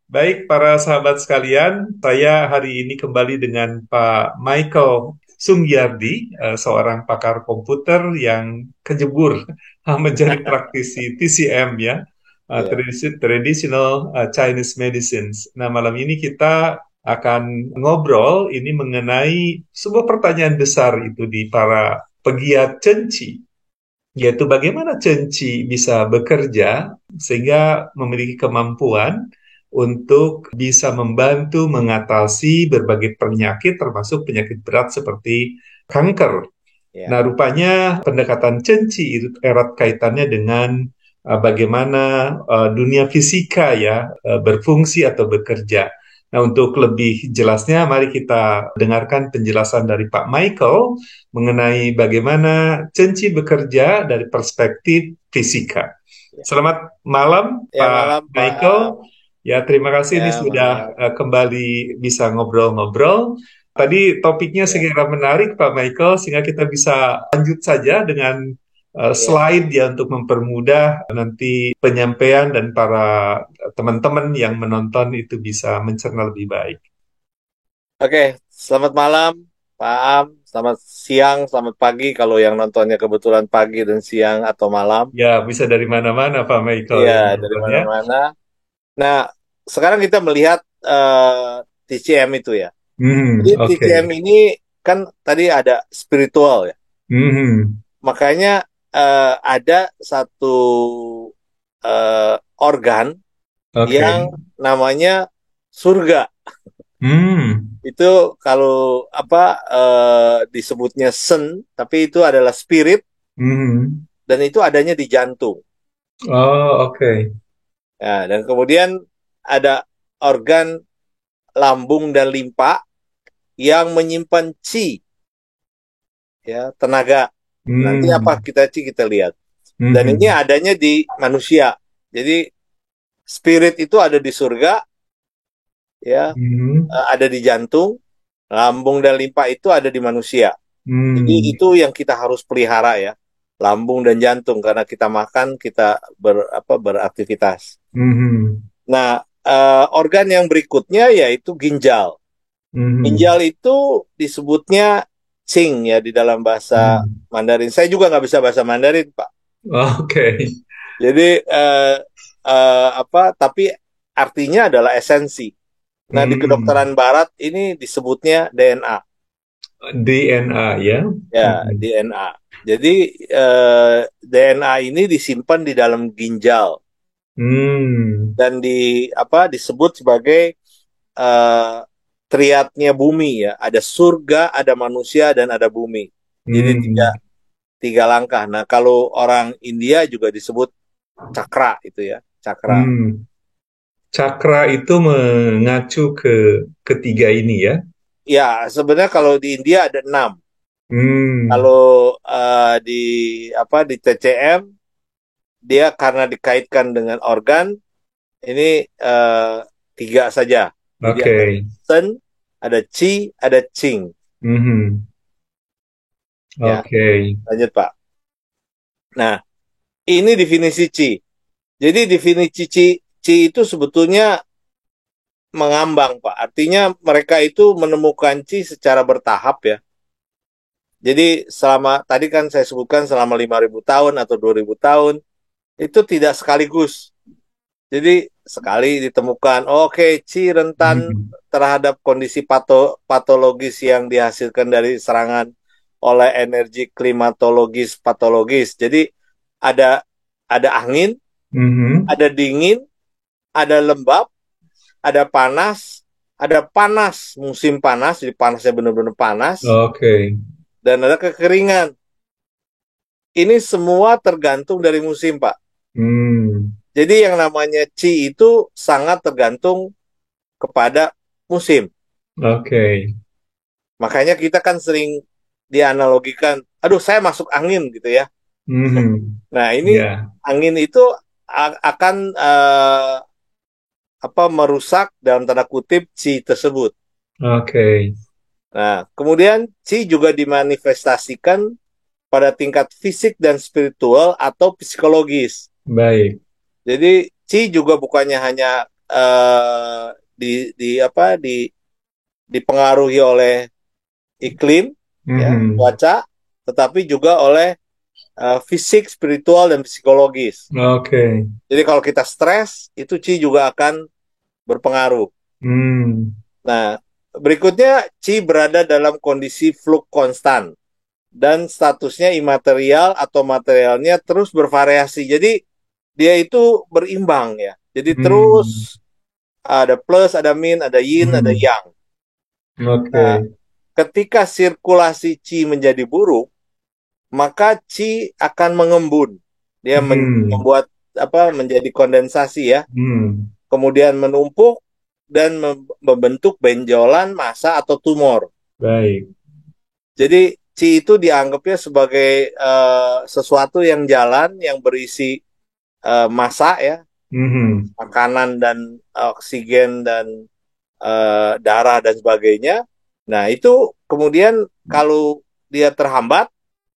Baik, para sahabat sekalian, saya hari ini kembali dengan Pak Michael Sungyardi, seorang pakar komputer yang kejebur menjadi praktisi TCM ya, Iya. Traditional Chinese Medicines. Nah, malam ini kita akan ngobrol ini mengenai sebuah pertanyaan besar itu di para pegiat cenci, yaitu bagaimana Cenci bisa bekerja sehingga memiliki kemampuan untuk bisa membantu mengatasi berbagai penyakit termasuk penyakit berat seperti kanker. Ya. Nah, rupanya pendekatan Cenci itu erat kaitannya dengan bagaimana dunia fisika ya berfungsi atau bekerja. Nah, untuk lebih jelasnya, mari kita dengarkan penjelasan dari Pak Michael mengenai bagaimana Cenci bekerja dari perspektif fisika. Ya. Selamat malam, Ya, Pak malam Pak Am. Michael. Ya, terima kasih ini Ya, sudah malam. kembali bisa ngobrol-ngobrol. Tadi topiknya Ya. sekira menarik, Pak Michael, sehingga kita bisa lanjut saja dengan Ya. slide ya untuk mempermudah nanti penyampaian dan para teman-teman yang menonton itu bisa mencerna lebih baik. Oke, selamat malam Pak Am. Selamat siang, selamat pagi kalau yang nontonnya kebetulan pagi dan siang atau malam. Ya, bisa dari mana-mana, Pak Michael Iya, yang dari menonton ya. mana-mana. Nah, sekarang kita melihat TCM itu ya. Jadi Oke. TCM ini kan tadi ada spiritual ya. Mhm, Makanya ada satu organ oke. yang namanya surga. Hmm, Itu kalau apa disebutnya sen, tapi itu adalah spirit mhm. dan itu adanya di jantung. Oh, oke. Ya, dan kemudian ada organ lambung dan limpa yang menyimpan chi, ya, tenaga. Nanti apa Hmm, kita lihat. Dan ini mhm, adanya di manusia. Jadi spirit itu ada di surga, ya, mhm, ada di jantung, lambung dan limpa itu ada di manusia. Jadi hmm, itu yang kita harus pelihara ya, lambung dan jantung karena kita makan, kita beraktivitas. mhm, Nah, organ yang berikutnya yaitu ginjal. mhm, Ginjal itu disebutnya qing ya di dalam bahasa hmm. Mandarin. Saya juga nggak bisa bahasa Mandarin, Pak. Oke. Jadi Tapi artinya adalah esensi. Nah, di Hmm. kedokteran Barat ini disebutnya DNA. DNA ya. Ya, Mhm. DNA. Jadi DNA ini disimpan di dalam ginjal Hmm. dan disebut sebagai eh, triadnya bumi ya. Ada surga, ada manusia dan ada bumi. Jadi tiga Hmm. tiga langkah. Nah, kalau orang India juga disebut cakra itu ya, cakra. Hmm. Cakra itu mengacu ke ketiga ini ya. Ya, sebenarnya kalau di India ada enam. Hmm. Kalau di di TCM dia karena dikaitkan dengan organ ini tiga saja. Jadi Oke. ada Sen, ada Chi, ada Ching. Mhm. Ya, Oke. lanjut Pak. Nah, ini definisi Chi. Jadi definisi Chi itu sebetulnya mengambang Pak. Artinya mereka itu menemukan Chi secara bertahap ya. Jadi selama tadi kan saya sebutkan selama 5.000 tahun atau 2.000 tahun itu tidak sekaligus. Jadi sekali ditemukan, oke, Ci rentan Mhm. terhadap kondisi patologis yang dihasilkan dari serangan oleh energi klimatologis patologis. Jadi ada ada angin, Mhm. ada dingin, ada lembab, ada panas musim panas, jadi panasnya benar-benar panas, Oke. dan ada kekeringan. Ini semua tergantung dari musim, Pak. Hmm. Jadi yang namanya Ci itu sangat tergantung kepada musim. Oke. Makanya kita kan sering dianalogikan, aduh saya masuk angin gitu ya. Mhm. Nah ini Ya. angin itu akan merusak dalam tanda kutip Ci tersebut. Oke. Nah kemudian Ci juga dimanifestasikan pada tingkat fisik dan spiritual atau psikologis. Baik. Jadi Ci juga bukannya hanya dipengaruhi oleh iklim, ya, Mhm. cuaca, tetapi juga oleh fisik, spiritual, dan psikologis. Oke. Jadi kalau kita stres, itu Qi juga akan berpengaruh. Hmm. Nah, berikutnya Qi berada dalam kondisi fluk konstan dan statusnya imaterial atau materialnya terus bervariasi. Jadi dia itu berimbang ya. Jadi Hmm. terus ada plus, ada min, ada yin, ada Hmm. yang. Nah, Oke. ketika sirkulasi Qi menjadi buruk, maka Qi akan mengembun. Dia Hmm. membuat menjadi kondensasi ya, Hmm. kemudian menumpuk dan membentuk benjolan, massa atau tumor. Baik. Jadi Qi itu dianggapnya sebagai sesuatu yang jalan, yang berisi massa ya, Mhm. makanan dan oksigen dan darah dan sebagainya. Nah, itu kemudian kalau dia terhambat,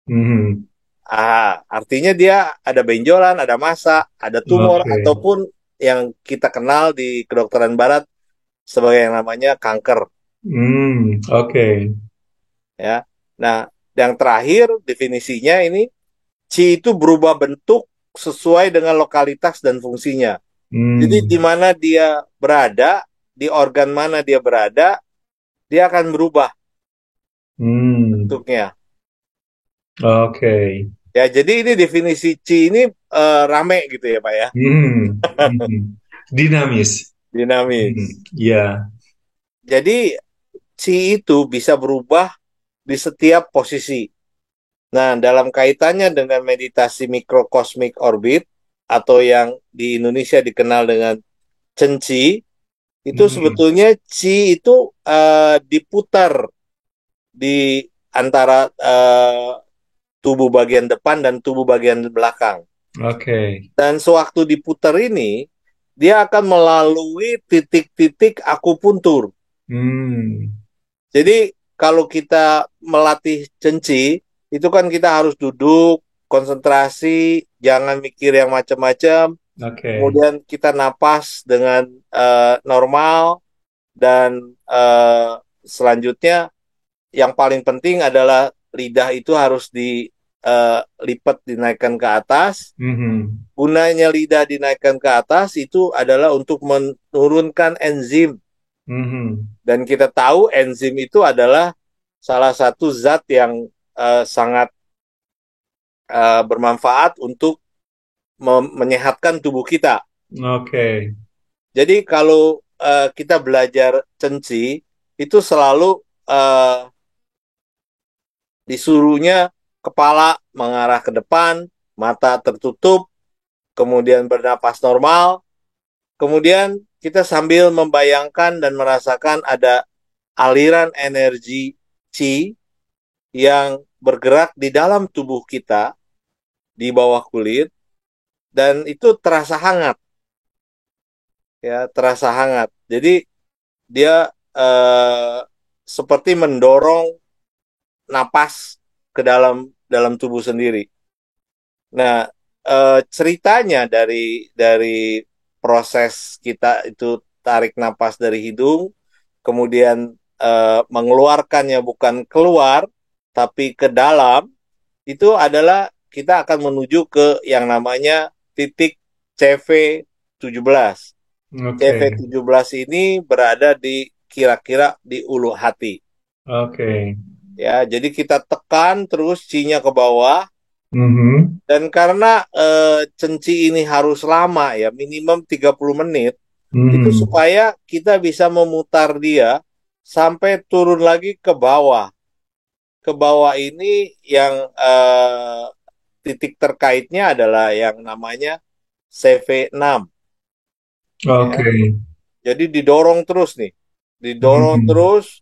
Mhm. artinya dia ada benjolan, ada massa, ada tumor, Oke. ataupun yang kita kenal di kedokteran barat sebagai yang namanya kanker, Oke. ya. Nah, yang terakhir definisinya ini, Qi itu berubah bentuk sesuai dengan lokalitas dan fungsinya. Jadi di Hmm. mana dia berada, di organ mana dia berada, dia akan berubah Hmm. bentuknya. Oke. Ya, jadi ini definisi Qi ini rame gitu ya, Pak ya, Dinamis. dinamis. Ya. Jadi Qi itu bisa berubah di setiap posisi. Nah, dalam kaitannya dengan meditasi microcosmic orbit atau yang di Indonesia dikenal dengan Chen Qi, itu Mhm. sebetulnya Qi itu diputar di antara tubuh bagian depan dan tubuh bagian belakang. Oke. Dan sewaktu diputar ini, dia akan melalui titik-titik akupuntur. Hmm. Jadi kalau kita melatih cenci, itu kan kita harus duduk, konsentrasi, jangan mikir yang macam-macam. Oke. Kemudian kita napas dengan normal dan selanjutnya yang paling penting adalah lidah itu harus dilipat dinaikkan ke atas. Mhm. Gunanya lidah dinaikkan ke atas itu adalah untuk menurunkan enzim. Mhm. Dan kita tahu enzim itu adalah salah satu zat yang sangat bermanfaat untuk menyehatkan tubuh kita. Oke. Jadi kalau kita belajar cenci, itu selalu disuruhnya kepala mengarah ke depan, mata tertutup, kemudian bernapas normal, kemudian kita sambil membayangkan dan merasakan ada aliran energi Qi yang bergerak di dalam tubuh kita, di bawah kulit, dan itu terasa hangat, ya, terasa hangat. Jadi dia seperti mendorong napas ke dalam dalam tubuh sendiri. Nah, ceritanya dari proses kita itu tarik napas dari hidung, kemudian mengeluarkannya bukan keluar, tapi ke dalam, itu adalah kita akan menuju ke yang namanya titik CV17. Oke. CV17 ini berada di kira-kira di ulu hati. Oke. Ya, jadi kita tekan terus C-nya ke bawah, Mhm. dan karena cenci ini harus lama ya, minimum 30 menit, itu Mhm. supaya kita bisa memutar dia sampai turun lagi ke bawah. Ke bawah ini yang titik terkaitnya adalah yang namanya CV6 Oke. ya. Jadi didorong terus nih. Didorong Mhm. terus,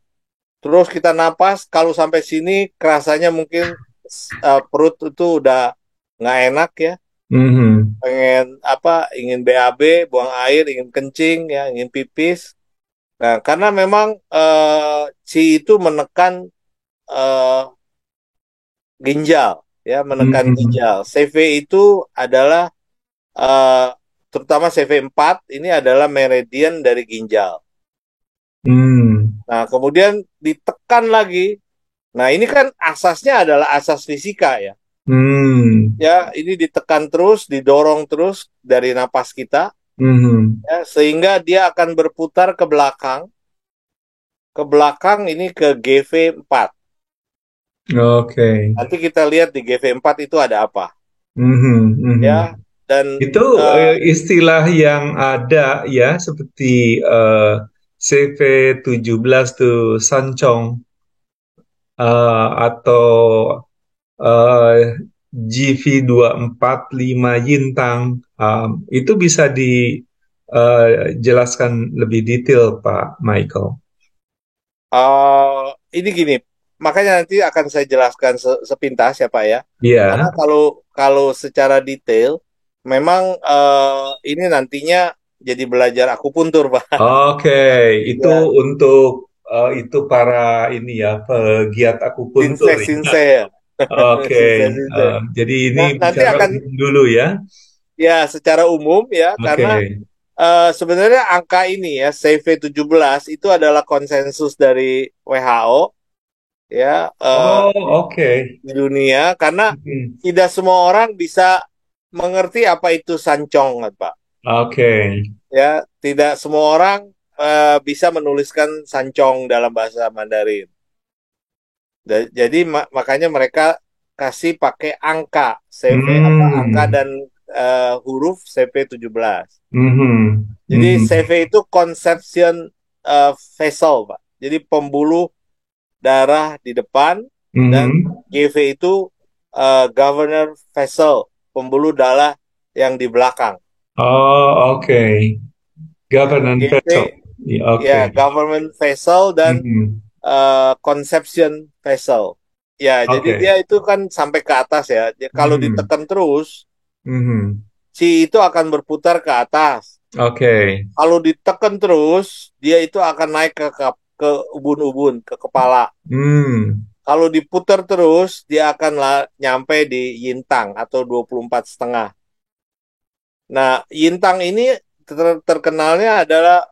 terus kita napas kalau sampai sini kerasanya mungkin perut itu udah nggak enak ya. Mhm. Pengen ingin BAB, buang air, ingin kencing ya, ingin pipis. Nah, karena memang si itu menekan eh, ginjal, ya, menekan Mhm. ginjal. CV itu adalah eh, terutama CV4 ini adalah meridian dari ginjal. Hmm. Nah, kemudian ditekan lagi. Nah, ini kan asasnya adalah asas fisika ya. Hmm. Ya, ini ditekan terus, didorong terus dari napas kita, Hmm. ya, sehingga dia akan berputar ke belakang ini ke GV4. Oke. Nanti kita lihat di GV4 itu ada apa, Mhm, mhm. ya. Dan Itu eh, istilah yang ada ya seperti CV17 tuh sancong atau GV245 Yintang itu bisa dijelaskan lebih detail Pak Michael. eh, ini gini, makanya nanti akan saya jelaskan sepintas ya Pak ya. Karena Iya. kalau kalau secara detail, memang ini nantinya jadi belajar akupuntur Pak. Oke, itu Ya, untuk itu para ini ya pegiat akupuntur sinse ya. sinse ya. Oke, Sinse sinse. jadi ini Nah, nanti bicara akan umum dulu ya. ya secara umum ya, Oke. karena sebenarnya angka ini ya CV17 itu adalah konsensus dari WHO ya, Oh, oke. di dunia, karena Hmm. tidak semua orang bisa mengerti apa itu sancong kan, Pak. Oke. Ya, tidak semua orang bisa menuliskan sancong dalam bahasa Mandarin. Jadi makanya mereka kasih pakai angka CV, apa angka Hmm. dan huruf CV17. Mhm. Jadi Mhm. CV itu conception vessel, Pak. Jadi pembuluh darah di depan, dan Mhm. GV itu governor vessel, pembuluh darah yang di belakang. Oh, oke. Ya, Governance GV vessel. Ya, ya oke. government vessel dan Mhm. conception vessel. Ya, jadi Oke. dia itu kan sampai ke atas ya. Kalau Mhm. ditekan terus, Mhm. si itu akan berputar ke atas. Oke. Kalau ditekan terus, dia itu akan naik ke ubun-ubun, ke kepala. Hmm. Kalau diputar terus, dia akan nyampe di Yintang atau 24,5. Nah, Yintang ini terkenalnya adalah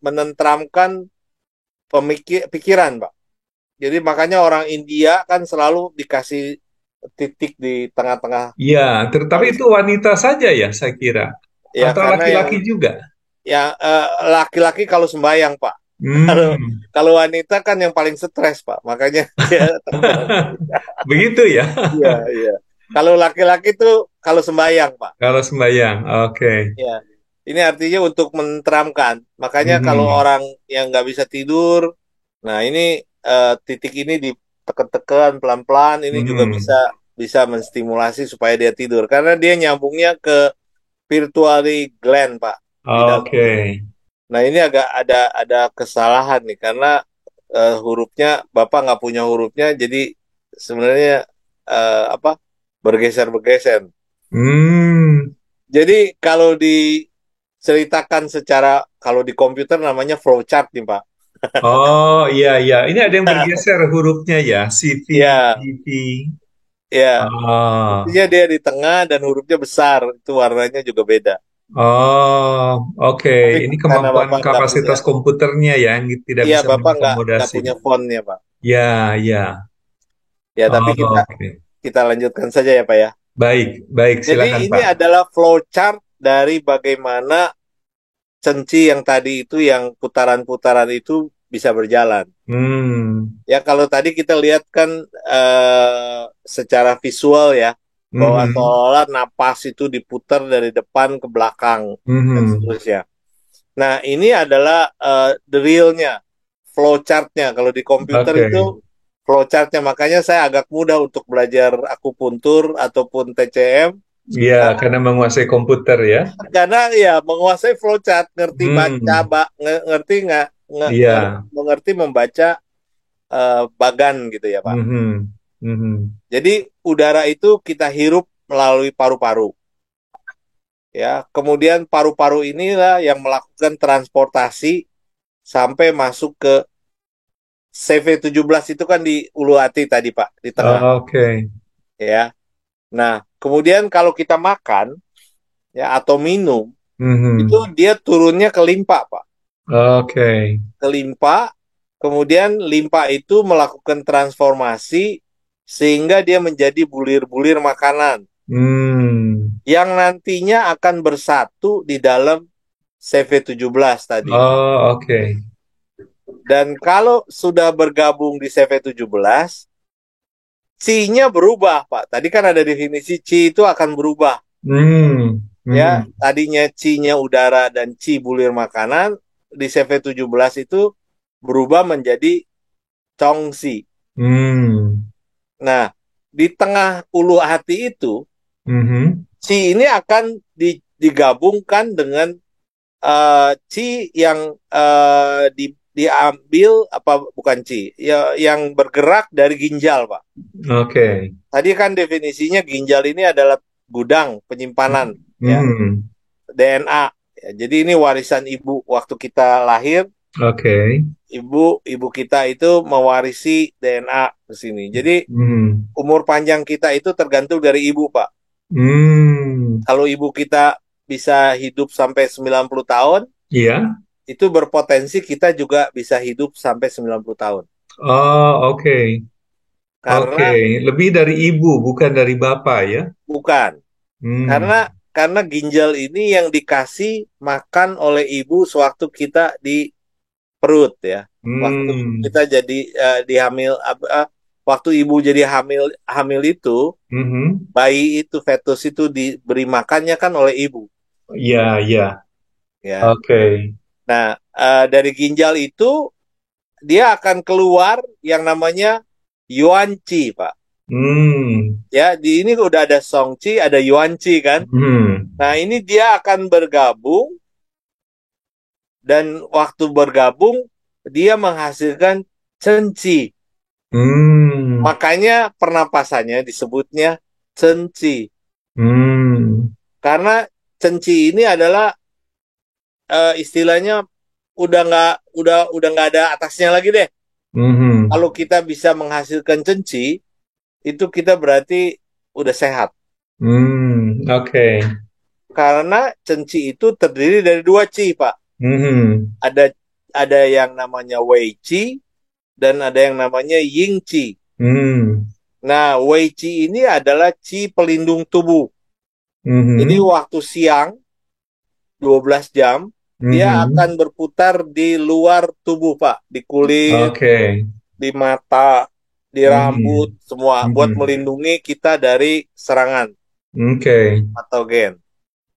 menenteramkan pikiran, Pak. Jadi makanya orang India kan selalu dikasih titik di tengah-tengah Ya, tapi garis. itu wanita saja ya, saya kira. Ya, Atau karena laki-laki juga. laki-laki kalau sembahyang, Pak. Kalau Hmm. kalau wanita kan yang paling stres, Pak. Makanya dia terkenal. Begitu ya. Iya, iya. Kalau laki-laki tuh kalau sembahyang, Pak. Kalau sembahyang, oke. Ya, ini artinya untuk menenteramkan. Makanya kalau Mhm. orang yang nggak bisa tidur, nah ini titik ini ditekan-tekan pelan-pelan, ini juga bisa Mhm. bisa menstimulasi supaya dia tidur. Karena dia nyambungnya ke pituitary gland, Pak, di dalam. Oke. Nah ini agak ada kesalahan nih, karena hurufnya Bapak nggak punya hurufnya, jadi sebenarnya apa bergeser-bergeser. Hmm. Jadi kalau diceritakan secara, kalau di komputer namanya flowchart nih Pak. Oh, iya, iya. Ini ada yang bergeser hurufnya ya. CV, Ya, GV. ya. Oh. Intinya dia di tengah dan hurufnya besar, itu warnanya juga beda. Oh, oke. Tapi Ini karena kemampuan Bapak nggak punya, kapasitas komputernya ya yang tidak iya bisa Bapak nggak mengakomodasi. punya fontnya Pak. Ya, ya. Ya, tapi Oh, oke. kita lanjutkan saja ya Pak ya. Baik, baik. Jadi Silakan, ini Pak. adalah flowchart dari bagaimana cenci yang tadi itu, yang putaran-putaran itu bisa berjalan. Hmm. Ya, kalau tadi kita lihat kan secara visual ya, bahwa Mhm. seolah-olah napas itu diputar dari depan ke belakang dan Mhm. seterusnya. Nah, ini adalah the realnya, flowchartnya. Kalau di komputer Oke. itu flowchartnya, makanya saya agak mudah untuk belajar akupuntur ataupun TCM, Iya, karena karena menguasai komputer ya. ya menguasai flowchart, ngerti baca, Hmm. ngerti nggak, Iya. mengerti membaca bagan gitu ya Pak. Mhm. Mhm. Jadi udara itu kita hirup melalui paru-paru. Ya, kemudian paru-paru inilah yang melakukan transportasi sampai masuk ke CV17 itu kan di ulu hati tadi Pak, di tengah. Oke. Ya. Nah, kemudian kalau kita makan, ya atau minum, itu Mhm. dia turunnya ke limpa, Pak. Oke. Ke limpa, kemudian limpa itu melakukan transformasi sehingga dia menjadi bulir-bulir makanan Hmm. yang nantinya akan bersatu di dalam CV17 tadi. Oh, oke. Dan kalau sudah bergabung di CV17, C-nya berubah, Pak. Tadi kan ada definisi C itu akan berubah. Hmm. Ya, Mhm. tadinya C-nya udara dan C bulir makanan, di CV17 itu berubah menjadi Congsi. Hmm. Nah, di tengah ulu hati itu, Mhm. C ini akan digabungkan dengan Ci yang diambil apa bukan Ci ya yang bergerak dari ginjal, Pak. Oke. Tadi kan definisinya ginjal ini adalah gudang penyimpanan ya Mhm. DNA. Ya, jadi ini warisan ibu waktu kita lahir, Oke. ibu kita itu mewarisi DNA ke sini. Jadi Mhm. umur panjang kita itu tergantung dari ibu, Pak. Hmm. Kalau ibu kita bisa hidup sampai 90 tahun, Iya. itu berpotensi kita juga bisa hidup sampai 90 tahun. Oh, oke. Oke. Karena Lebih dari ibu, bukan dari bapak ya? bukan, Hmm. karena ginjal ini yang dikasih makan oleh ibu sewaktu kita di perut ya. Waktu Hmm. kita jadi dihamil waktu ibu jadi hamil hamil itu, Mhm. bayi itu fetus itu diberi makannya kan oleh ibu Iya, iya. ya. Oke. Nah, dari ginjal itu dia akan keluar yang namanya yuanqi, Pak. Hmm. Ya, di ini udah ada Songqi, ada Yuanqi kan. Hmm. Nah, ini dia akan bergabung dan waktu bergabung dia menghasilkan Cenci. Hmm. Makanya pernapasannya disebutnya Cenci. Hmm. Karena Cenci ini adalah istilahnya udah nggak ada atasnya lagi deh. Mhm. Kalau kita bisa menghasilkan Cenci, itu kita berarti udah sehat. Hmm. Oke. Karena Cenci itu terdiri dari dua Ci, Pak. Mhm. Ada ada yang namanya Wei Qi dan ada yang namanya Ying Qi. Hmm. Nah, Wei Qi ini adalah Qi pelindung tubuh. Jadi Mhm. waktu siang 12 jam dia akan Mhm. berputar di luar tubuh, Pak, di kulit, Oke. di mata, di rambut, Mhm. semua buat Mhm. melindungi kita dari serangan Oke. patogen.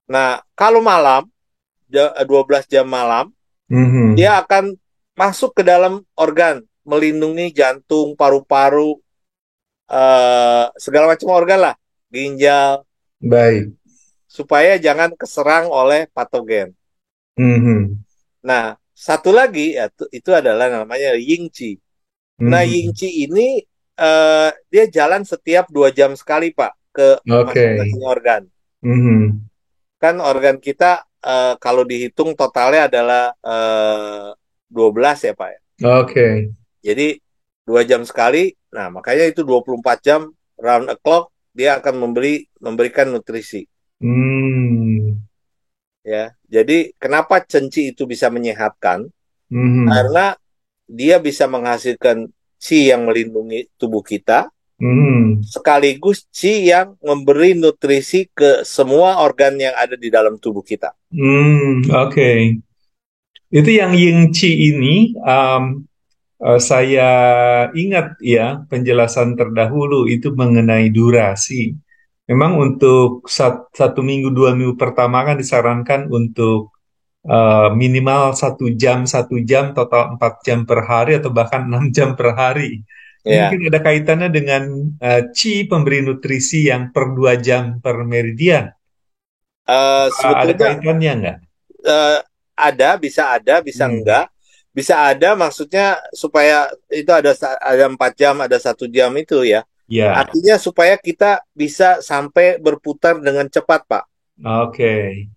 Nah, kalau malam 12 jam malam Mhm. dia akan masuk ke dalam organ, melindungi jantung, paru-paru, segala macam organ lah, ginjal, Baik. supaya jangan keserang oleh patogen. Mhm. Nah, satu lagi ya, itu adalah namanya Yingqi. Nah, Mhm. Yingqi ini dia jalan setiap 2 jam sekali, Pak, ke Oke. masing-masing organ. Mhm. Kan organ kita kalau dihitung totalnya adalah 12 ya, Pak. Oke. Jadi 2 jam sekali, nah makanya itu 24 jam round the clock dia akan memberikan nutrisi Hmm. ya. Jadi kenapa cenci itu bisa menyehatkan? Mhm. Karena dia bisa menghasilkan qi yang melindungi tubuh kita, Mhm. sekaligus qi yang memberi nutrisi ke semua organ yang ada di dalam tubuh kita. Hmm. Oke. Itu yang Yingchi ini, saya ingat ya penjelasan terdahulu itu mengenai durasi. Memang untuk 1 minggu 2 minggu pertama kan disarankan untuk minimal 1 jam total 4 jam per hari atau bahkan 6 jam per hari. Ini Ya, mungkin ada kaitannya dengan qi pemberi nutrisi yang per 2 jam per meridian. Ada sebetulnya kaitannya nggak? eh, ada, bisa Hmm. enggak. Bisa ada maksudnya supaya itu ada 4 jam, ada 1 jam itu ya. Ya, Artinya supaya kita bisa sampai berputar dengan cepat, Pak. oke.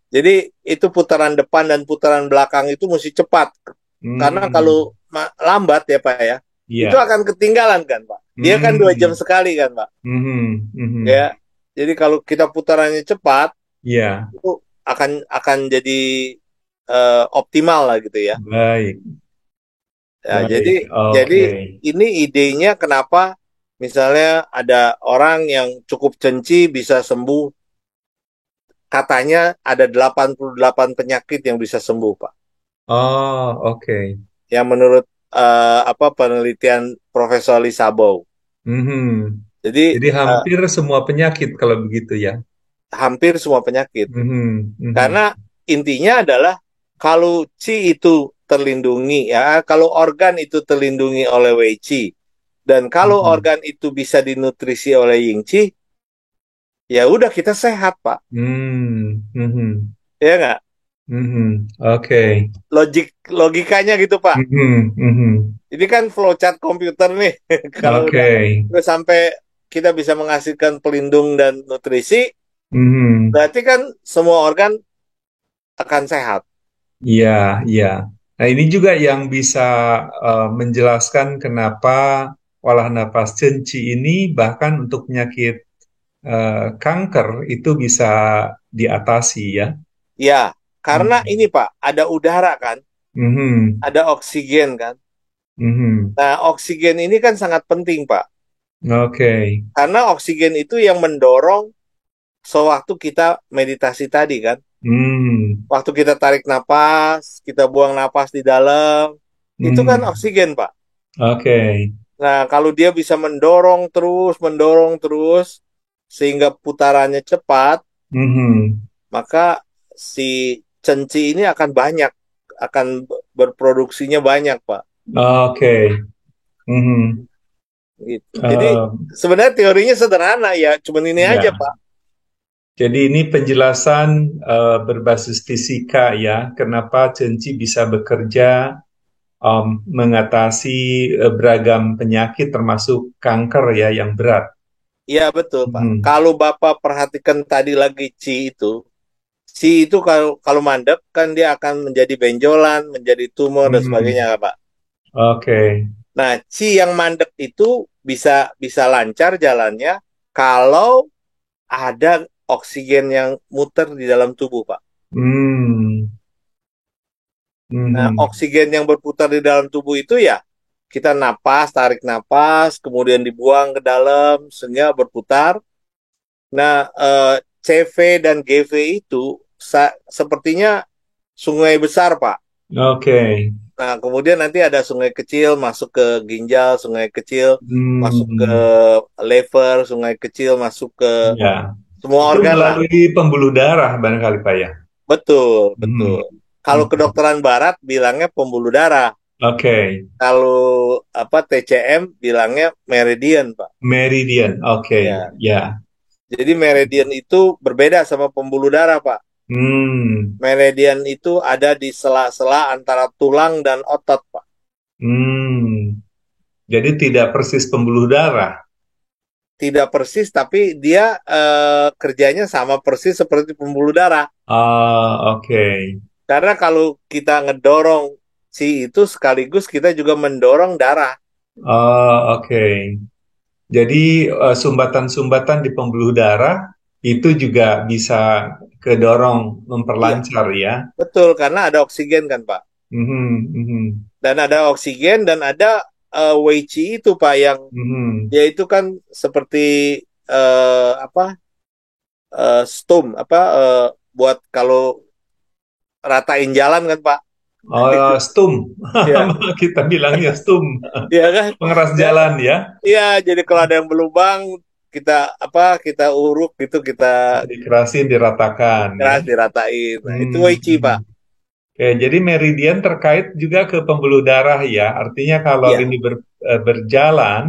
Jadi itu putaran depan dan putaran belakang itu mesti cepat. Karena kalau Hmm. lambat ya, Pak ya, itu Ya. akan ketinggalan kan, Pak. Dia kan 2 jam Hmm. sekali kan, Pak. Mhm. Ya. Mhm. Jadi kalau kita putarannya cepat, Ya. akan jadi optimal lah gitu ya. Baik, Ya, baik. jadi Oke. ini idenya kenapa misalnya ada orang yang cukup cenci bisa sembuh, katanya ada 88 penyakit yang bisa sembuh, Pak. Oh, oke. Yang menurut apa penelitian Profesor Lisabo. Mhm. Jadi Jadi hampir semua penyakit kalau begitu ya. hampir semua penyakit. Mhm, mhm, Karena intinya adalah kalau Qi itu terlindungi ya, kalau organ itu terlindungi olei Wei Qi dan kalau mhm, organ itu bisa dinutrisi oleh Ying Qi, ya udah kita sehat, Pak. mhm, mhm, Ya nggak? mhm. Oke. Logikanya gitu, Pak. Mhm, mhm. Ini kan flowchart komputer nih. Kalau Oke. udah sampai kita bisa menghasilkan pelindung dan nutrisi, Mhm. berarti kan semua organ akan sehat. Iya, iya. Nah, ini juga yang bisa menjelaskan kenapa olah napas Cenci ini bahkan untuk penyakit kanker itu bisa diatasi ya. Ya, karena ini Mhm. Pak, ada udara kan, Mhm. ada oksigen kan. Mhm. Nah, oksigen ini kan sangat penting, Pak. Oke. Karena oksigen itu yang mendorong sewaktu kita meditasi tadi kan. Hmm. Waktu kita tarik napas, kita buang napas di dalam, itu kan Mhm. oksigen, Pak. Oke. Nah, kalau dia bisa mendorong terus, sehingga putarannya cepat, Mhm. maka si cenci ini akan banyak, akan berproduksinya banyak, Pak. Oke. Mhm. Gitu. Jadi Eh, sebenarnya teorinya sederhana ya, cuman ini aja, ya. Pak. Jadi ini penjelasan berbasis fisika ya, kenapa Cenci bisa bekerja mengatasi beragam penyakit termasuk kanker ya yang berat. Iya betul, Pak. Hmm. Kalau Bapak perhatikan tadi lagi Ci itu kalau kalau mandek kan dia akan menjadi benjolan, menjadi tumor dan sebagainya, Hmm. Pak. Oke. Nah, Ci yang mandek itu bisa bisa lancar jalannya kalau ada oksigen yang muter di dalam tubuh, Pak. Hmm. Nah, Mhm. oksigen yang berputar di dalam tubuh itu ya kita napas, tarik napas, kemudian dibuang ke dalam sehingga berputar. Nah, CV dan GV itu sepertinya sungai besar, Pak. Oke. Nah, kemudian nanti ada sungai kecil masuk ke ginjal, sungai kecil masuk ke Hmm. liver, sungai kecil masuk ke Ya. semua Itu organ lah. melalui pembuluh darah barangkali Pak ya. Betul, Hmm. betul. Kalau Hmm. kedokteran barat bilangnya pembuluh darah. Oke. Kalau apa TCM bilangnya meridian, Pak. Meridian. Oke. Ya. Ya. Jadi meridian itu berbeda sama pembuluh darah, Pak. Hmm. Meridian itu ada di sela-sela antara tulang dan otot, Pak. Hmm. Jadi tidak persis pembuluh darah. Tidak persis, tapi dia kerjanya sama persis seperti pembuluh darah. Ah, oke. Karena kalau kita ngedorong si itu sekaligus kita juga mendorong darah. Ah, oke. Jadi sumbatan-sumbatan di pembuluh darah itu juga bisa kedorong Iya, memperlancar ya. betul. Karena ada oksigen kan, Pak. Mhm, mhm, Dan ada oksigen dan ada Wei Qi itu, Pak, yang mhm. dia itu kan seperti apa stum buat kalau ratain jalan kan Pak. Oh, stum. Ya, Kita bilangnya stum. ya kan. Pengeras Ya, jalan ya. ya, jadi kalau ada yang berlubang kita kita uruk gitu kita Dikerasin, diratakan ya. keras diratain. Nah, itu Hmm, Wei Qi hmm. Pak. Oke, jadi meridian terkait juga ke pembuluh darah ya. Artinya kalau Iya, ini berjalan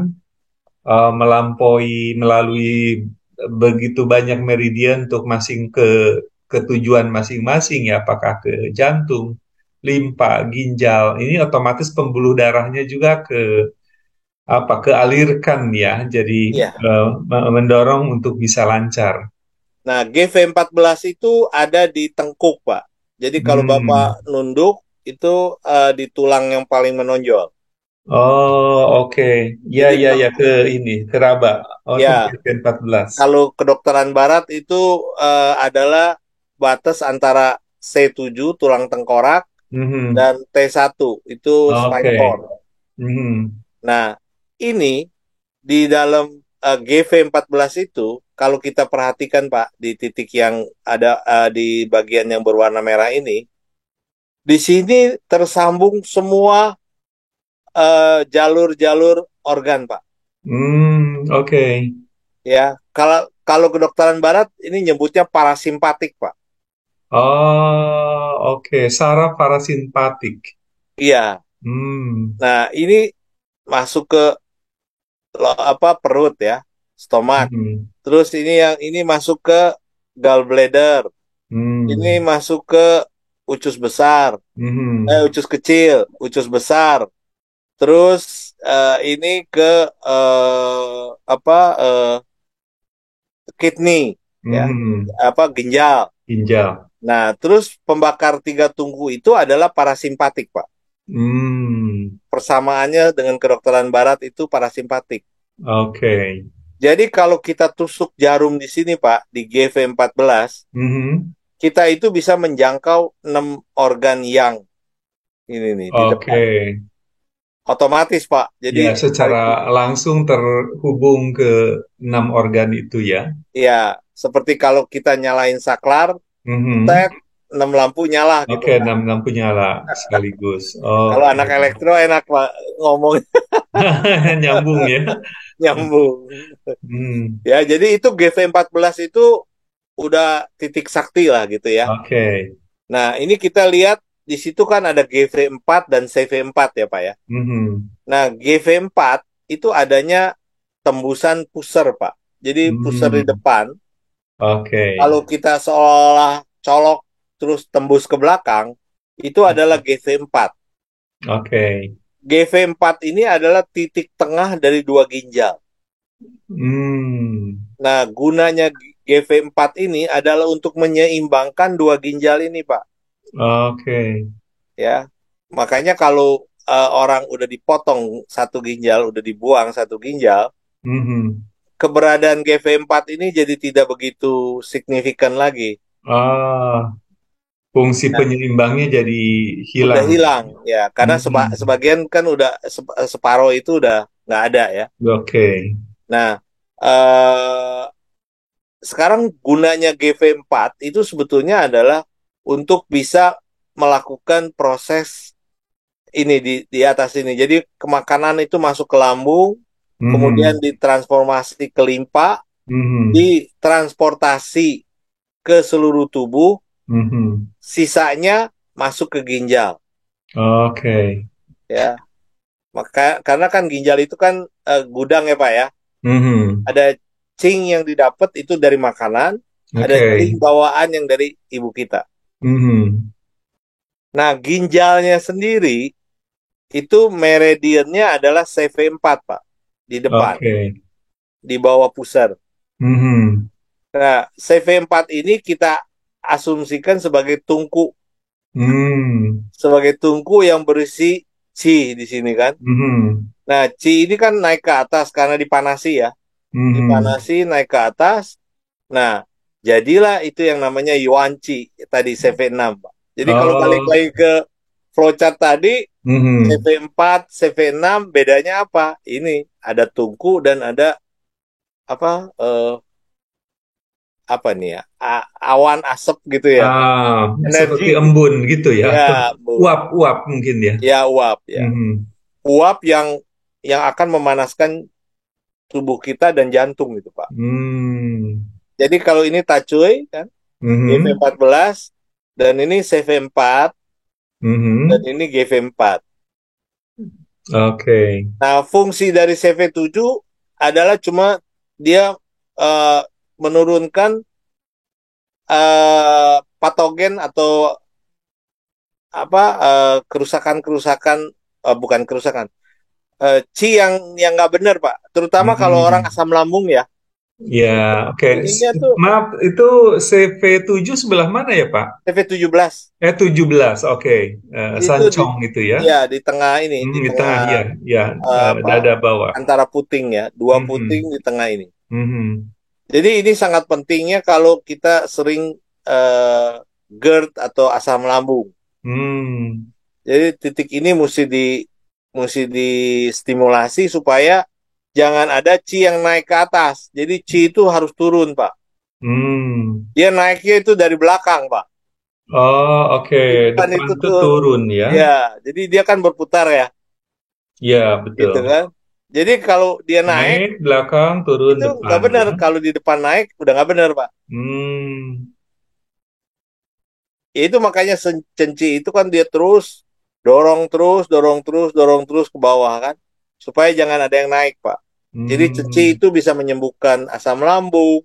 melampaui melalui begitu banyak meridian untuk masing ke tujuan masing-masing ya, apakah ke jantung, limpa, ginjal. Ini otomatis pembuluh darahnya juga kealirkan ya. Jadi iya. mendorong untuk bisa lancar. Nah, GV14 itu ada di tengkuk Pak. Jadi kalau Hmm. Bapak nunduk itu di tulang yang paling menonjol. Oh, oke. Ya, Jadi ya, ya, ke ini, ke raba. Oh, itu ya GP14. kalau kedokteran barat itu adalah batas antara C7 tulang tengkorak Mhm. dan T1 itu spine Oke. cord. Mhm. Nah, ini di dalam GV14 itu kalau kita perhatikan Pak di titik yang ada di bagian yang berwarna merah ini, di sini tersambung semua jalur-jalur organ Pak. Oke. Ya, kalau kalau kedokteran barat ini nyebutnya parasimpatik Pak. Oh, oke. Saraf parasimpatik. Iya. Hmm. Nah, ini masuk ke perut ya, stomak. Mhm. Terus ini yang ini masuk ke gallbladder. Ini Hmm. masuk ke usus besar, Mhm. usus kecil, usus besar. Terus ini ke apa kidney ya, Mhm. ginjal. Ginjal. Nah, terus pembakar tiga tungku itu adalah parasimpatik, Pak. Hmm. Persamaannya dengan kedokteran barat itu parasimpatik. Oke. Jadi kalau kita tusuk jarum di sini, Pak, di GV14, Mhm. kita itu bisa menjangkau 6 organ yang ini nih di Oke. depan. Otomatis, Pak. Jadi Ya, secara langsung terhubung ke 6 organ itu ya. ya seperti kalau kita nyalain saklar, Mhm. tek, 6 lampu nyala gitu, Oke, Pak. 6 lampu nyala sekaligus. Kalau Oke. anak elektro enak, Pak, ngomong Nyambung ya. nyambung. Hmm. Ya, jadi itu GV14 itu udah titik sakti lah gitu ya. Oke. Nah, ini kita lihat di situ kan ada GV4 dan CV4 ya, Pak ya. Mhm. Nah, GV4 itu adanya tembusan pusar, Pak. Jadi pusar di Hmm. depan, Oke. kalau kita seolah colok terus tembus ke belakang, itu adalah GV4. Oke. GV4 ini adalah titik tengah dari dua ginjal. Hmm. Nah, gunanya GV4 ini adalah untuk menyeimbangkan dua ginjal ini, Pak. Oke. Ya, makanya kalau orang udah dipotong satu ginjal, udah dibuang satu ginjal, Mhm. keberadaan GV4 ini jadi tidak begitu signifikan lagi. Ah, fungsi Nah, penyeimbangnya jadi udah hilang. hilang ya, karena Mhm. sebagian kan udah separuh itu udah nggak ada ya. Oke. Nah, eh, sekarang gunanya GV4 itu sebetulnya adalah untuk bisa melakukan proses ini di atas ini. Jadi kemakanan itu masuk ke lambung, kemudian Mhm. ditransformasi ke limpa, Mhm. ditransportasi ke seluruh tubuh, Mhm. sisanya masuk ke ginjal Oke. ya. Maka karena kan ginjal itu kan gudang ya Pak ya. Mhm. Ada cing yang didapat itu dari makanan, ada cing Oke. bawaan yang dari ibu kita. Mhm. Nah, ginjalnya sendiri itu meridiannya adalah CV4 Pak, di depan, Oke. di bawah pusar. Mhm. Nah, CV4 ini kita asumsikan Hmm. sebagai tungku yang berisi Ci di sini kan. Mhm. Nah, Ci ini kan naik ke atas karena dipanasi ya. Mhm. Dipanasi naik ke atas. Nah, jadilah itu yang namanya Yuan Ci tadi CV6, Pak. Jadi kalau balik Oh. lagi ke flowchart tadi, Mhm. CV4, CV6 bedanya apa? Ini ada tungku dan ada apa apa nih ya? Awan asap gitu ya. Ah, Energi seperti gitu. embun gitu ya, Ya, atau Bu. uap-uap mungkin ya. Ya, uap ya. Mhm. Uap yang akan memanaskan tubuh kita dan jantung gitu, Pak. Hmm. Jadi kalau ini Tacuy kan, Mhm. GV14 dan ini CV4 dan Mhm. ini GV4. Oke. Nah, fungsi dari CV7 adalah cuma dia eh, menurunkan patogen atau apa kerusakan-kerusakan bukan kerusakan Ci yang nggak benar Pak. Terutama kalau orang Hmm. asam lambung ya. Ya, oke. Ininya tuh Maaf, itu CV7 sebelah mana ya, Pak? CV17 17, oke. itu di Sancong itu ya. ya di tengah ini Hmm, di di tengah tengah ya, ya, apa dada bawah. antara puting ya, dua puting Mhm. di tengah ini. Mhm. Jadi ini sangat pentingnya kalau kita sering eh, GERD atau asam lambung. Hmm. Jadi titik ini mesti distimulasi supaya jangan ada Qi yang naik ke atas. Jadi Qi itu harus turun, Pak. Hmm. Dia naiknya itu dari belakang, Pak. Oh, oke. Di depan Depan itu tuh tuh, turun ya. ya. Jadi dia kan berputar ya, Ya, gitu betul. kan. Jadi kalau dia naik, Naik, belakang, turun, itu nggak depan benar. ya. Kalau di depan naik, udah nggak benar, Pak. Hmm. Ya itu makanya Cenci itu kan dia terus dorong terus, dorong terus, dorong terus ke bawah kan, supaya jangan ada yang naik, Pak. Jadi Cenci Hmm. itu bisa menyembuhkan asam lambung,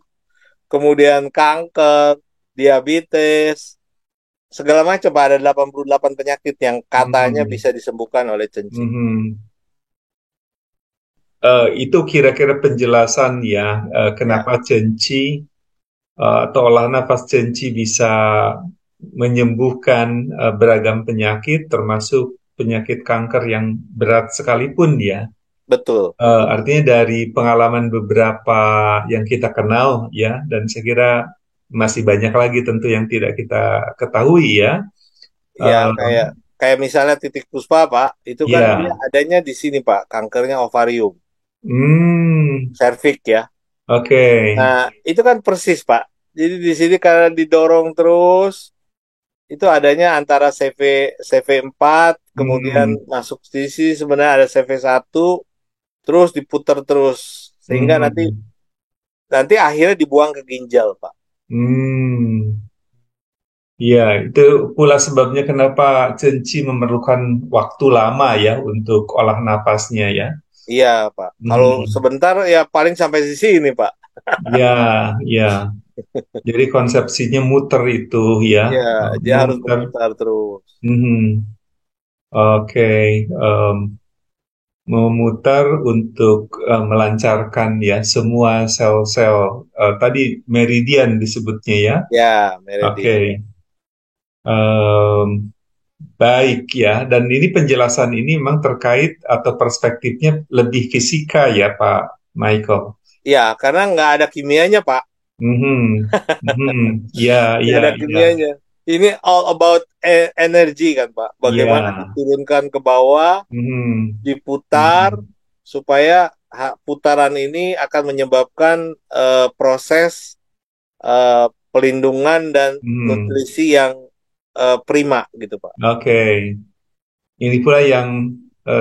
kemudian kanker, diabetes, segala macam, Pak. Ada 88 penyakit yang katanya Hmm. bisa disembuhkan oleh Cenci. Hmm. Itu kira-kira penjelasan ya, Ya, kenapa cenci atau olah nafas cenci bisa menyembuhkan beragam penyakit, termasuk penyakit kanker yang berat sekalipun ya. betul. Artinya dari pengalaman beberapa yang kita kenal ya, dan saya kira masih banyak lagi tentu yang tidak kita ketahui ya. Ya, Eh, kayak kayak misalnya titik puspa, Pak, itu kan dia ya, adanya di sini, Pak, kankernya ovarium, hmm, serviks ya. oke. Nah, itu kan persis, Pak. Jadi di sini karena didorong terus, itu adanya antara CV4, kemudian Hmm, masuk sisi sebenarnya ada CV1, terus diputar terus sehingga nanti hmm, nanti akhirnya dibuang ke ginjal, Pak. hmm. Ya, itu pula sebabnya kenapa cenci memerlukan waktu lama ya untuk olah napasnya ya. Iya, Pak. Kalau Hmm. sebentar ya paling sampai di sini, Pak. Ya, ya. Jadi konsepsinya muter itu ya, Iya, dia harus memutar. berputar terus. Mhm. Oke, em, memutar untuk melancarkan ya semua sel-sel. Tadi meridian disebutnya ya. Ya, Oke, meridian. em, baik ya. Dan ini penjelasan ini memang terkait atau perspektifnya lebih fisika ya, Pak Michael. Iya, karena nggak ada kimianya, Pak. Mhm. Mhm. Ya, Nggak ada ya, ya, kimianya. Ini all about energi kan, Pak. Bagaimana ya. diturunkan ke bawah, Mhm. diputar, Mhm. supaya putaran ini akan menyebabkan proses pelindungan dan Mhm. nutrisi yang prima gitu, Pak. Oke. Ini pula yang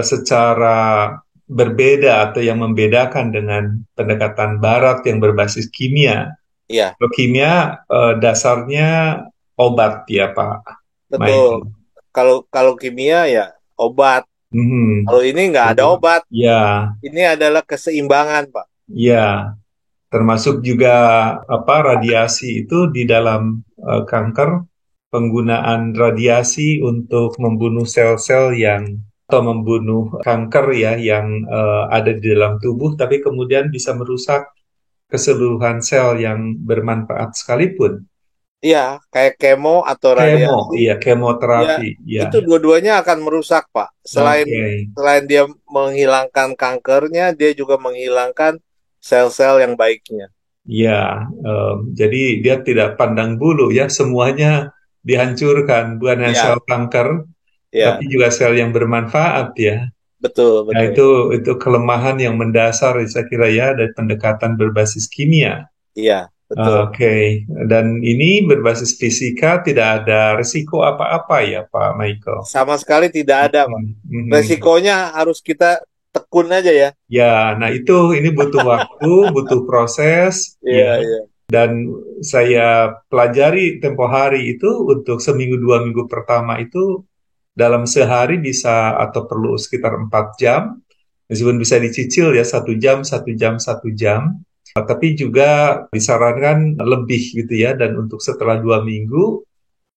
secara berbeda atau yang membedakan dengan pendekatan barat yang berbasis kimia. Iya, Kalau kimia dasarnya obat ya Pak betul. Michael. Kalau kalau kimia ya obat. Mhm. Kalau ini nggak ada obat. Ya, Ini adalah keseimbangan, Pak. ya. Termasuk juga apa radiasi itu di dalam kanker, penggunaan radiasi untuk membunuh sel-sel yang atau membunuh kanker ya yang ada di dalam tubuh, tapi kemudian bisa merusak keseluruhan sel yang bermanfaat sekalipun. Iya, kayak kemo atau Kemo, radiasi. iya Ya, kemoterapi, ya. itu dua-duanya akan merusak, Pak. Selain Oke, selain dia menghilangkan kankernya, dia juga menghilangkan sel-sel yang baiknya. ya. Jadi dia tidak pandang bulu ya, semuanya dihancurkan, bukan hanya sel Ya, kanker, tapi ya, juga sel yang bermanfaat ya. betul, Nah, betul. itu kelemahan yang mendasar saya kira ya dari pendekatan berbasis kimia. Iya, betul. Oke, dan ini berbasis fisika tidak ada risiko apa-apa ya Pak Michael. Sama sekali tidak ada, Pak. Mhm, mhm. Resikonya harus kita tekun aja ya. Ya, nah itu ini butuh waktu, butuh proses, ya. Iya, iya. Dan saya pelajari tempo hari itu untuk seminggu 2 minggu pertama itu dalam sehari bisa atau perlu sekitar 4 jam. Meskipun bisa dicicil ya 1 jam, 1 jam, 1 jam, tapi juga disarankan lebih gitu ya. Dan untuk setelah 2 minggu,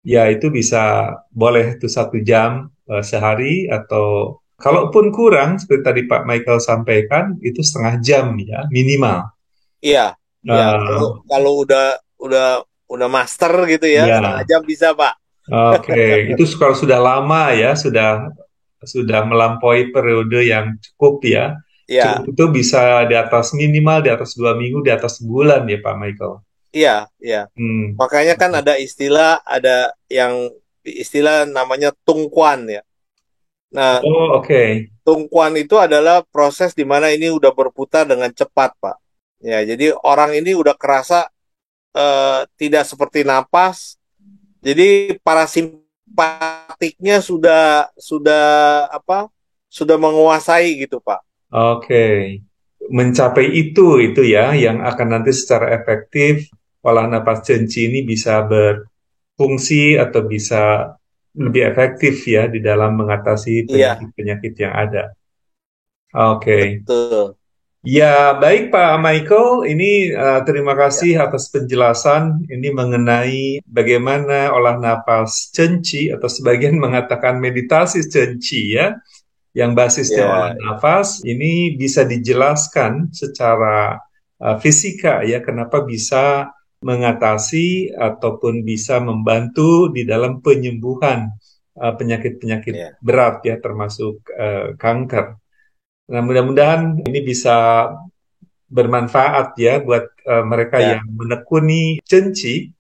ya itu bisa boleh itu 1 jam sehari atau kalaupun kurang seperti tadi Pak Michael sampaikan itu setengah jam ya minimal. Iya, iya. Kalau Uh, kalau udah udah master gitu ya, setengah ya, jam bisa, Pak. oke. Itu kalau sudah lama ya, sudah melampaui periode yang cukup ya. Cukup Iya, itu bisa di atas minimal di atas 2 minggu, di atas sebulan ya Pak Michael. Iya, iya. Hmm. Makanya kan ada yang istilah namanya tungkuan ya. Nah, Oh, oke. tungkuan itu adalah proses di mana ini udah berputar dengan cepat, Pak. Ya, jadi orang ini udah kerasa tidak seperti napas. Jadi parasimpatiknya sudah apa? Sudah menguasai gitu, Pak. Oke. Mencapai itu ya yang akan nanti secara efektif olah napas Cenci ini bisa berfungsi atau bisa lebih efektif ya di dalam mengatasi Iya, penyakit-penyakit yang ada. Oke. betul. Ya, baik Pak Michael. Ini terima Ya, kasih atas penjelasan ini mengenai bagaimana olah napas Cenci atau sebagian mengatakan meditasi Cenci ya, yang basisnya olah ya, nafas ini bisa dijelaskan secara fisika ya, kenapa bisa mengatasi ataupun bisa membantu di dalam penyembuhan penyakit-penyakit ya, berat ya, termasuk kanker. Nah, mudah-mudahan ini bisa bermanfaat ya buat mereka ya. yang menekuni cenci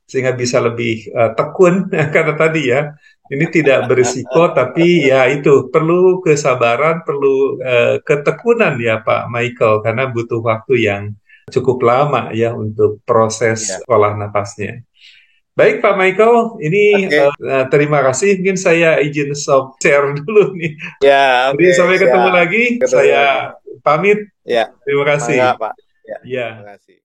sehingga bisa lebih tekun karena tadi ya ini tidak berisiko tapi ya itu perlu kesabaran, perlu ketekunan ya Pak Michael karena butuh waktu yang cukup lama ya untuk proses Ya. olah napasnya. Baik Pak Michael, ini Oke. terima kasih. Mungkin saya izin stop share dulu nih. Ya, Jadi oke, sampai ketemu siap. lagi. Ketemu lagi. Saya pamit. Ya, Terima mangga, kasih. Pak. Ya, terima Ya. kasih.